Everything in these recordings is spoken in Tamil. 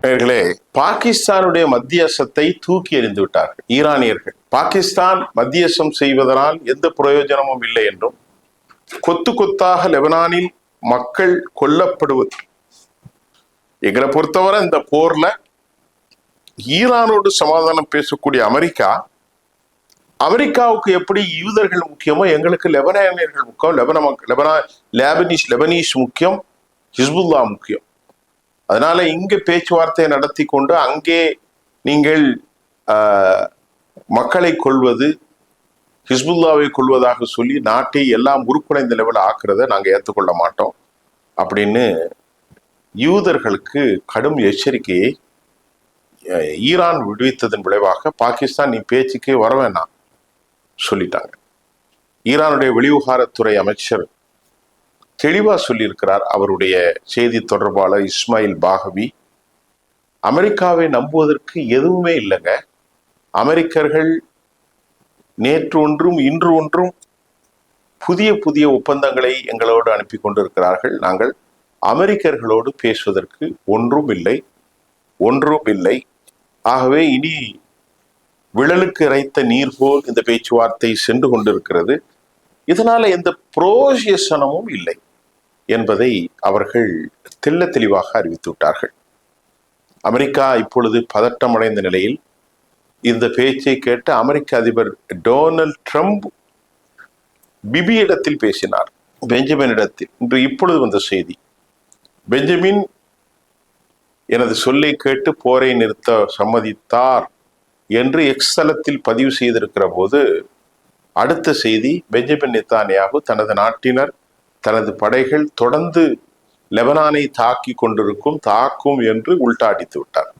நேயர்களே, பாகிஸ்தானுடைய மத்தியஸ்தத்தை தூக்கி எறிந்து விட்டார்கள் ஈரானியர்கள். பாகிஸ்தான் மத்தியஸ்தம் செய்வதனால் எந்த பிரயோஜனமும் இல்லை என்றும், கொத்து கொத்தாக லெபனானில் மக்கள் கொல்லப்படுவது, எங்களை பொறுத்தவரை இந்த போர்ல ஈரானோடு சமாதானம் பேசக்கூடிய அமெரிக்காவுக்கு எப்படி யூதர்கள் முக்கியமோ எங்களுக்கு லெபனானியர்கள் முக்கியம், லெபனீஸ் முக்கியம், ஹிஸ்புல்லா முக்கியம். அதனால இங்க பேச்சுவார்த்தையை நடத்தி கொண்டு அங்கே நீங்கள் மக்களை கொள்வது, ஹிஸ்புல்லாவை கொள்வதாக சொல்லி நாட்டை எல்லாம் உருக்குலைந்த லெவலில் ஆக்குறத நாங்கள் ஏற்றுக்கொள்ள மாட்டோம் அப்படின்னு யூதர்களுக்கு கடும் எச்சரிக்கையை ஈரான் விடுவித்ததன் விளைவாக பாகிஸ்தான் நீ பேச்சுக்கே வர வேணாம் சொல்லிட்டாங்க. ஈரானுடைய வெளிவிவகாரத்துறை அமைச்சர் தெளிவா சொல்லியிருக்கிறார். அவருடைய செய்தி தொடர்பாளர் இஸ்மாயில் பாகவி, அமெரிக்காவை நம்புவதற்கு எதுவுமே இல்லைங்க. அமெரிக்கர்கள் நேற்று ஒன்றும் இன்று ஒன்றும் புதிய புதிய ஒப்பந்தங்களை எங்களோடு அனுப்பி கொண்டிருக்கிறார்கள். நாங்கள் அமெரிக்கர்களோடு பேசுவதற்கு ஒன்றும் இல்லை. ஆகவே இனி விழலுக்கு இறைத்த நீர் போல் இந்த பேச்சுவார்த்தை சென்று கொண்டிருக்கிறது. இதனால எந்த புரோஜனமும் இல்லை என்பதை அவர்கள் தெள்ள தெளிவாக அறிவித்து விட்டார்கள். அமெரிக்கா இப்பொழுது பதட்டமடைந்த நிலையில் இந்த பேச்சை கேட்ட அமெரிக்க அதிபர் டொனால்ட் ட்ரம்ப் பிபியிடத்தில் பேசினார், பெஞ்சமினிடத்தில். இப்பொழுது வந்த செய்தி, பெஞ்சமின் எனது சொல்லை கேட்டு போரை நிறுத்த சம்மதித்தார் என்று எக்ஸ் தளத்தில் பதிவு செய்திருக்கிற போது, அடுத்த செய்தி, பெஞ்சமின் நெத்தானியாகு தனது நாட்டினர், தனது படைகள் தொடர்ந்து லெபனானை தாக்கும் என்று உள்டாடித்து விட்டார்.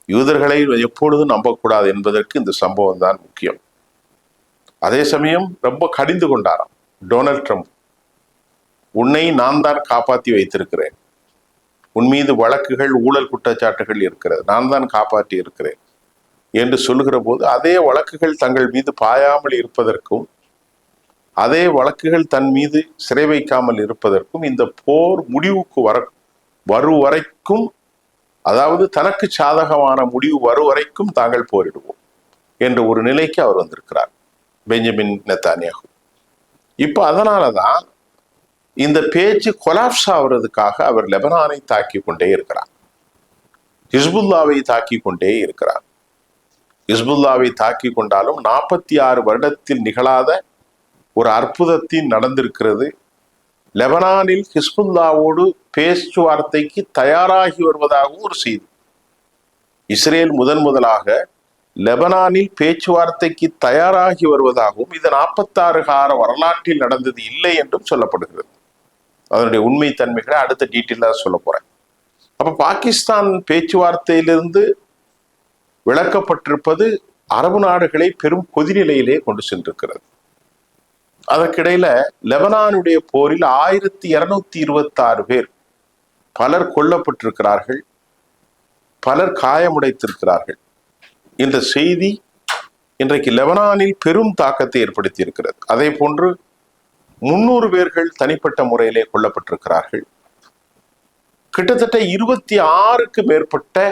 யூதர்களை எப்பொழுதும் நம்பக்கூடாது என்பதற்கு இந்த சம்பவம் தான் முக்கியம். அதே சமயம் ரொம்ப கடிந்து கொண்டாராம் டொனால்ட் ட்ரம்ப். உன்னை நான் தான் காப்பாற்றி வைத்திருக்கிறேன், உன் மீது வழக்குகள், ஊழல் குற்றச்சாட்டுகள் இருக்கிறது, நான் தான் காப்பாற்றி இருக்கிறேன் என்று சொல்லுகிற போது, அதே வழக்குகள் தங்கள் மீது பாயாமல் இருப்பதற்கும், அதே வழக்குகள் தன் மீது சிறை வைக்காமல் இருப்பதற்கும், இந்த போர் முடிவுக்கு வரும் வரைக்கும், அதாவது தனக்கு சாதகமான முடிவு வரும் வரைக்கும் தாங்கள் போரிடுவோம் என்ற ஒரு நிலைக்கு அவர் வந்திருக்கிறார், பெஞ்சமின் நெத்தானியாகு. இப்ப அதனாலதான் இந்த பேச்சு கொலாப்ஸ் ஆகிறதுக்காக அவர் லெபனானை தாக்கி கொண்டே இருக்கிறார், ஹிஸ்புல்லாவை தாக்கி கொண்டே இருக்கிறார். ஹிஸ்புல்லாவை தாக்கி கொண்டாலும் 46 வருடத்தில் நிகழாத ஒரு அற்புதத்தின் நடந்திருக்கிறது. லெபனானில் ஹிஸ்புல்லாவோடு பேச்சுவார்த்தைக்கு தயாராகி வருவதாகவும் ஒரு செய்தி. இஸ்ரேல் முதலாக லெபனானில் பேச்சுவார்த்தைக்கு தயாராகி வருவதாகவும், இது 46 கால வரலாற்றில் நடந்தது இல்லை என்றும் சொல்லப்படுகிறது. அதனுடைய உண்மை தன்மைகளை அடுத்த டீட்டெயிலாக சொல்ல போறேன். அப்ப பாகிஸ்தான் பேச்சுவார்த்தையிலிருந்து விளக்கப்பட்டிருப்பது அரபு நாடுகளை பெரும் கொதிநிலையிலே கொண்டு சென்றிருக்கிறது. அதற்கிடையில லெபனானுடைய போரில் 1226 பேர், பலர் கொல்லப்பட்டிருக்கிறார்கள், பலர் காயமுடைத்திருக்கிறார்கள். இந்த செய்தி இன்றைக்கு லெபனானில் பெரும் தாக்கத்தை ஏற்படுத்தி இருக்கிறது. அதே போன்று 300 பேர்கள் தனிப்பட்ட முறையிலே கொல்லப்பட்டிருக்கிறார்கள். கிட்டத்தட்ட 26க்கு மேற்பட்ட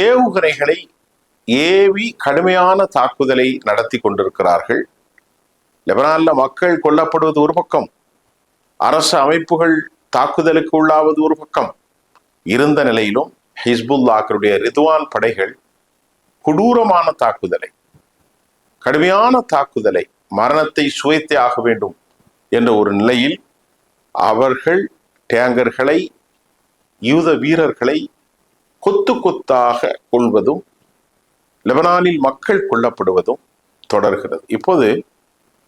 ஏவுகணைகளை ஏவி கடுமையான தாக்குதலை நடத்தி கொண்டிருக்கிறார்கள். லெபனான்ல மக்கள் கொல்லப்படுவது ஒரு பக்கம், அரசு அமைப்புகள் தாக்குதலுக்கு உள்ளாவது ஒரு பக்கம் இருந்த நிலையிலும், ஹிஸ்புல்லாஹ்வுடைய ரிதுவான் படைகள் கொடூரமான தாக்குதலை, கடுமையான தாக்குதலை, மரணத்தை சுவைத்தே ஆக வேண்டும் என்ற ஒரு நிலையில் அவர்கள் டேங்கர்களை, யூத வீரர்களை கொத்து கொத்தாக கொள்வதும், லெபனானில் மக்கள் கொல்லப்படுவதும் தொடர்கிறது. இப்போது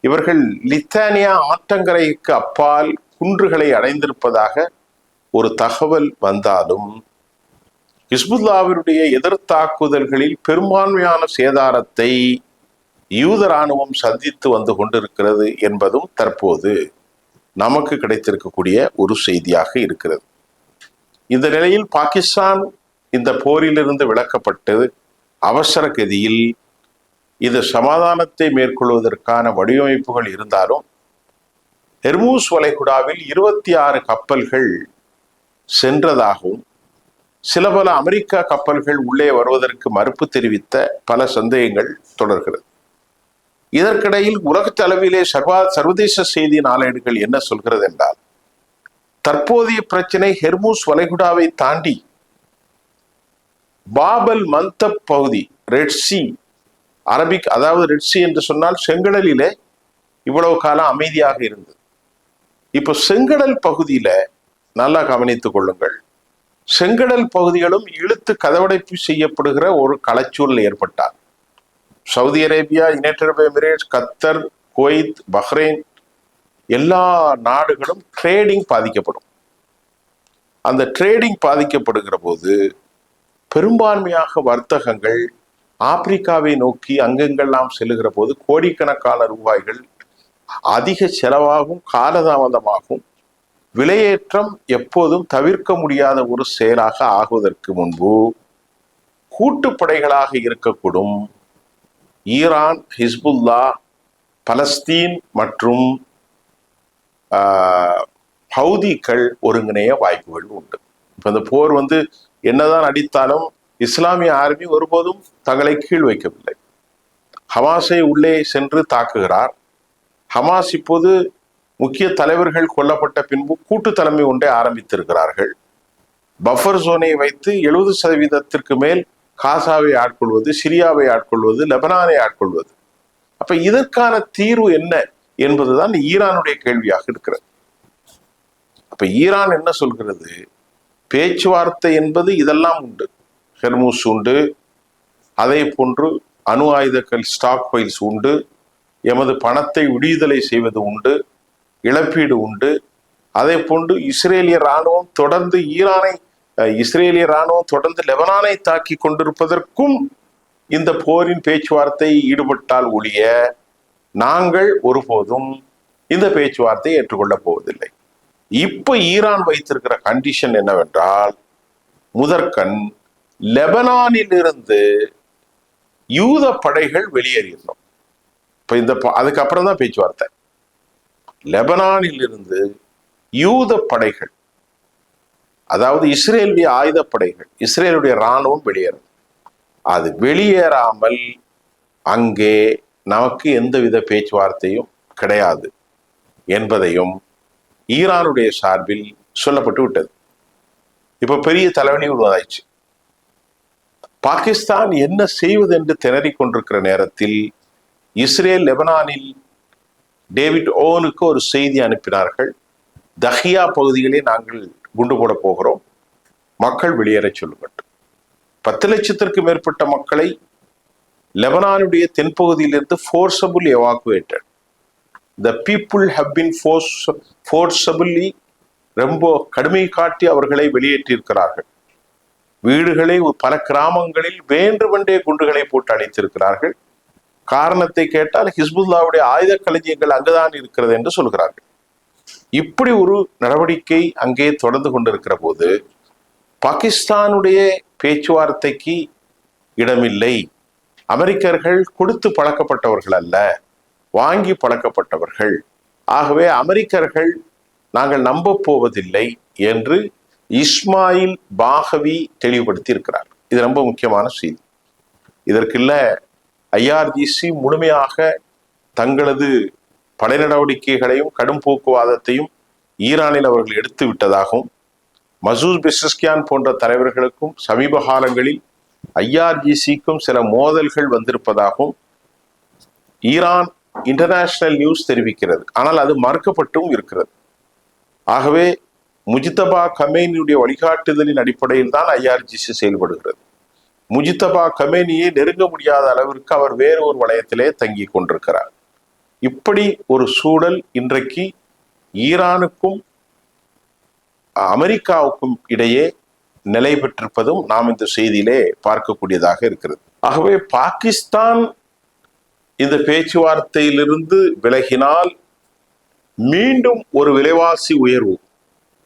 இவர்கள் லித்தானியா ஆற்றங்கரைக்கு அப்பால் குன்றுகளை அடைந்திருப்பதாக ஒரு தகவல் வந்தாலும், ஹிஸ்புல்லாவினுடைய எதிர்த்தாக்குதல்களில் பெரும்பான்மையான சேதாரத்தை யூத இராணுவம் சந்தித்து வந்து கொண்டிருக்கிறது என்பதும் தற்போது நமக்கு கிடைத்திருக்கக்கூடிய ஒரு செய்தியாக இருக்கிறது. இந்த நிலையில் பாகிஸ்தான் இந்த போரிலிருந்து விலக்கப்பட்டு அவசர கதியில் இந்த சமாதானத்தை மேற்கொள்வதற்கான வடிவமைப்புகள் இருந்தாலும், ஹெர்மூஸ் வளைகுடாவில் 26 கப்பல்கள் சென்றதாகவும், சில பல அமெரிக்கா கப்பல்கள் உள்ளே வருவதற்கு மறுப்பு தெரிவித்த பல சந்தேகங்கள் தொடர்கிறது. இதற்கிடையில் உலகத் அளவிலே சர்வதேச செய்தி நாளேடுகள் என்ன சொல்கிறது என்றால், தற்போதைய பிரச்சனை ஹெர்மூஸ் வளைகுடாவை தாண்டி பாபல் மந்தப் பகுதி, ரெட்சி, அரபிக், அதாவது ரெட்சி என்று சொன்னால் செங்கடலிலே இவ்வளவு காலம் அமைதியாக இருந்தது. இப்ப செங்கடல் பகுதியில நல்லா கவனித்துக் கொள்ளுங்கள், செங்கடல் பகுதிகளும் இழுத்து கதவடைப்பு செய்யப்படுகிற ஒரு களச்சூழல் ஏற்பட்டார். சவுதி அரேபியா, யுனைடெட் அரபு எமிரேட்ஸ், கத்தர், குவைத், பஹ்ரைன் எல்லா நாடுகளும் ட்ரேடிங் பாதிக்கப்படும். அந்த ட்ரேடிங் பாதிக்கப்படுகிற போது பெரும்பான்மையாக வர்த்தகங்கள் ஆப்பிரிக்காவை நோக்கி அங்கெங்கெல்லாம் செல்லுகிற போது கோடிக்கணக்கான ரூபாய்கள் அதிக செலவாகும், காலதாமதமாகும். விலையேற்றம் எப்போதும் தவிர்க்க முடியாத ஒரு செயலாக ஆகுவதற்கு முன்பு கூட்டுப்படைகளாக இருக்கக்கூடும் ஈரான், ஹிஸ்புல்லா, பலஸ்தீன் மற்றும் ஹவுதிகள் ஒருங்கிணைய வாய்ப்புகள் உண்டு. இப்ப இந்த போர் என்னதான் அடித்தாலும் இஸ்லாமிய ஆர்மி ஒருபோதும் தங்களை கீழ் வைக்கவில்லை. ஹமாஸை உள்ளே சென்று தாக்குகிறார். ஹமாஸ் இப்போது முக்கிய தலைவர்கள் கொல்லப்பட்ட பின்பு கூட்டு தலைமை ஒன்றை ஆரம்பித்திருக்கிறார்கள். பஃபர் ஜோனை வைத்து 70% மேல் காசாவை ஆட்கொள்வது, சிரியாவை ஆட்கொள்வது, லெபனானை ஆட்கொள்வது. அப்ப இதற்கான தீர்வு என்ன என்பதுதான் ஈரானுடைய கேள்வியாக இருக்கிறது. அப்ப ஈரான் என்ன சொல்கிறது? பேச்சுவார்த்தை என்பது இதெல்லாம் உண்டு, ஹெர்மூஸ் உண்டு, அதே போன்று அணு ஆயுதங்கள் ஸ்டாக் பைல்ஸ் உண்டு, எமது பணத்தை விடுதலை செய்வது உண்டு, இழப்பீடு உண்டு. அதே போன்று இஸ்ரேலிய ராணுவம் தொடர்ந்து லெபனானை தாக்கி கொண்டிருப்பதற்கும் இந்த போரின் பேச்சுவார்த்தை ஈடுபட்டால் ஒழிய நாங்கள் ஒருபோதும் இந்த பேச்சுவார்த்தையை ஏற்றுக்கொள்ளப் போவதில்லை. இப்ப ஈரான் வைத்திருக்கிற கண்டிஷன் என்னவென்றால், முதற்கண் லெபனானில் இருந்து யூத படைகள் வெளியேறிடணும். இப்ப அதுக்கப்புறம் தான் பேச்சுவார்த்தை. லெபனானில் இருந்து யூத படைகள், அதாவது இஸ்ரேலுடைய ஆயுதப்படைகள், இஸ்ரேலுடைய இராணுவம் வெளியேறும். அது வெளியேறாமல் அங்கே நமக்கு எந்தவித பேச்சுவார்த்தையும் கிடையாது என்பதையும் ஈரானுடைய சார்பில் சொல்லப்பட்டு விட்டது. இப்ப பெரிய தலைவலி உருவாயிடுச்சு. பாகிஸ்தான் என்ன செய்வது என்று திணறிக் கொண்டிருக்கிற நேரத்தில் இஸ்ரேல் லெபனானில் டேவிட் ஓவனுக்கு ஒரு செய்தி அனுப்பினார்கள். தஹியா பகுதிகளே நாங்கள் குண்டு போட போகிறோம், மக்கள் வெளியேற சொல்லுங்கள். 10 லட்சத்திற்கு மேற்பட்ட மக்களை லெபனானுடைய தென்பகுதியிலிருந்து ஃபோர்சபிள் evacuated. The people have been forcibly, ரொம்ப கடுமை காட்டி அவர்களை வெளியேற்றியிருக்கிறார்கள். வீடுகளை பல கிராமங்களில் வேண்டுமென்றே குண்டுகளை போட்டு அடைத்திருக்கிறார்கள். காரணத்தை கேட்டால் ஹிஸ்புல்லாவுடைய ஆயுத களஞ்சியங்கள் அங்குதான் இருக்கிறது என்று சொல்கிறார்கள். இப்படி ஒரு நடவடிக்கை அங்கே தொடர்ந்து கொண்டிருக்கிற போது பாகிஸ்தானுடைய பேச்சுவார்த்தைக்கு இடமில்லை. அமெரிக்கர்கள் கொடுத்து பழக்கப்பட்டவர்கள் அல்ல, வாங்கி பழக்கப்பட்டவர்கள். ஆகவே அமெரிக்கர்கள் நாங்கள் நம்ப போவதில்லை என்று இஸ்மாயில் பாகவி தெளிவுபடுத்தி இருக்கிறார். இது ரொம்ப முக்கியமான செய்தி. இதற்குள்ள IRGC முழுமையாக தங்களது படை நடவடிக்கைகளையும் கடும் போக்குவாதத்தையும் ஈரானில் அவர்கள் எடுத்து விட்டதாகவும், மசூத் பெசஸ்கியான் போன்ற தலைவர்களுக்கும் சமீப காலங்களில் IRGCக்கும் சில மோதல்கள் வந்திருப்பதாகவும் ஈரான் இன்டர்நேஷனல் நியூஸ் தெரிவிக்கிறது. ஆனால் அது மறுக்கப்பட்டும் இருக்கிறது. ஆகவே முஜ்தபா கமேனியுடைய வழிகாட்டுதலின் அடிப்படையில் தான் IRGC செயல்படுகிறது. முஜ்தபா கமேனியை நெருங்க முடியாத அளவிற்கு அவர் வேறு ஒரு வளையத்திலே தங்கி கொண்டிருக்கிறார். இப்படி ஒரு சூழல் இன்றைக்கு ஈரானுக்கும் அமெரிக்காவுக்கும் இடையே நிலை பெற்றிருப்பதும் நாம் இந்த செய்தியிலே பார்க்கக்கூடியதாக இருக்கிறது. ஆகவே பாகிஸ்தான் இந்த பேச்சுவார்த்தையிலிருந்து விலகினால் மீண்டும் ஒரு விலைவாசி உயர்வு,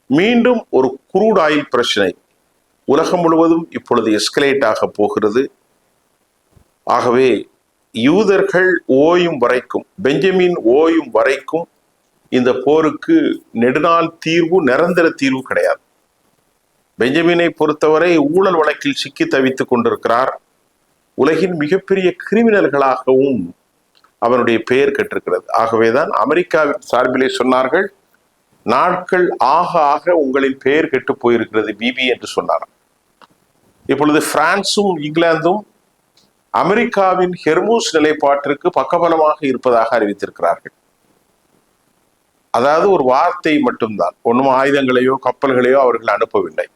மீண்டும் ஒரு குரூட் ஆயில் பிரச்சனை உலகம் முழுவதும் இப்பொழுது எஸ்கலேட் ஆக போகிறது. ஆகவே யூதர்கள் ஓயும் வரைக்கும், பெஞ்சமின் ஓயும் வரைக்கும் இந்த போருக்கு நெடுநாள் தீர்வு, நிரந்தர தீர்வு கிடையாது. பெஞ்சமினை பொறுத்தவரை ஊழல் வழக்கில் சிக்கி தவித்துக் கொண்டிருக்கிறார். உலகின் மிகப்பெரிய கிரிமினல்களாகவும் அவனுடைய பெயர் கெட்டிருக்கிறது. ஆகவேதான் அமெரிக்காவின் சார்பிலே சொன்னார்கள், நாட்கள் ஆக ஆக உங்களின் பெயர் கெட்டு போயிருக்கிறது பிபி என்று சொன்னார். இப்பொழுது பிரான்சும் இங்கிலாந்தும் அமெரிக்காவின் ஹெர்மூஸ் நிலைப்பாட்டிற்கு பக்கபலமாக இருப்பதாக அறிவித்திருக்கிறார்கள். அதாவது ஒரு வார்த்தை மட்டும்தான், ஒன்றும் ஆயுதங்களையோ கப்பல்களையோ அவர்கள் அனுப்பவில்லை.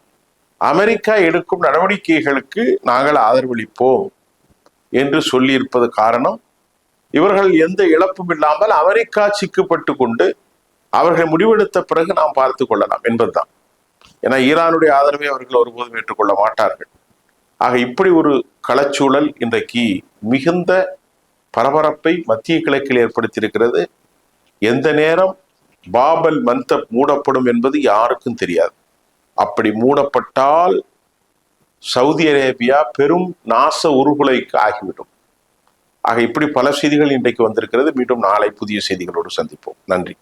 அமெரிக்கா எடுக்கும் நடவடிக்கைகளுக்கு நாங்கள் ஆதரவளிப்போம் என்று சொல்லியிருப்பது காரணம், இவர்கள் எந்த இழப்பும் இல்லாமல் அமெரிக்கா சிக்கப்பட்டு கொண்டு அவர்கள் முடிவெடுத்த பிறகு நாம் பார்த்து கொள்ளலாம் என்பதுதான். ஏன்னா ஈரானுடைய ஆதரவை அவர்கள் ஒருபோதும் ஏற்றுக்கொள்ள மாட்டார்கள். ஆக இப்படி ஒரு களச்சூழல் இன்றைக்கு மிகுந்த பரபரப்பை மத்திய கிழக்கில் ஏற்படுத்தியிருக்கிறது. எந்த நேரம் பாபல் மந்தப் மூடப்படும் என்பது யாருக்கும் தெரியாது. அப்படி மூடப்பட்டால் சவுதி அரேபியா பெரும் நாச உருகுலைக்கு ஆகிவிடும். ஆக இப்படி பல செய்திகள் இன்றைக்கு வந்திருக்கிறது. மீண்டும் நாளை புதிய செய்திகளோடு சந்திப்போம். நன்றி.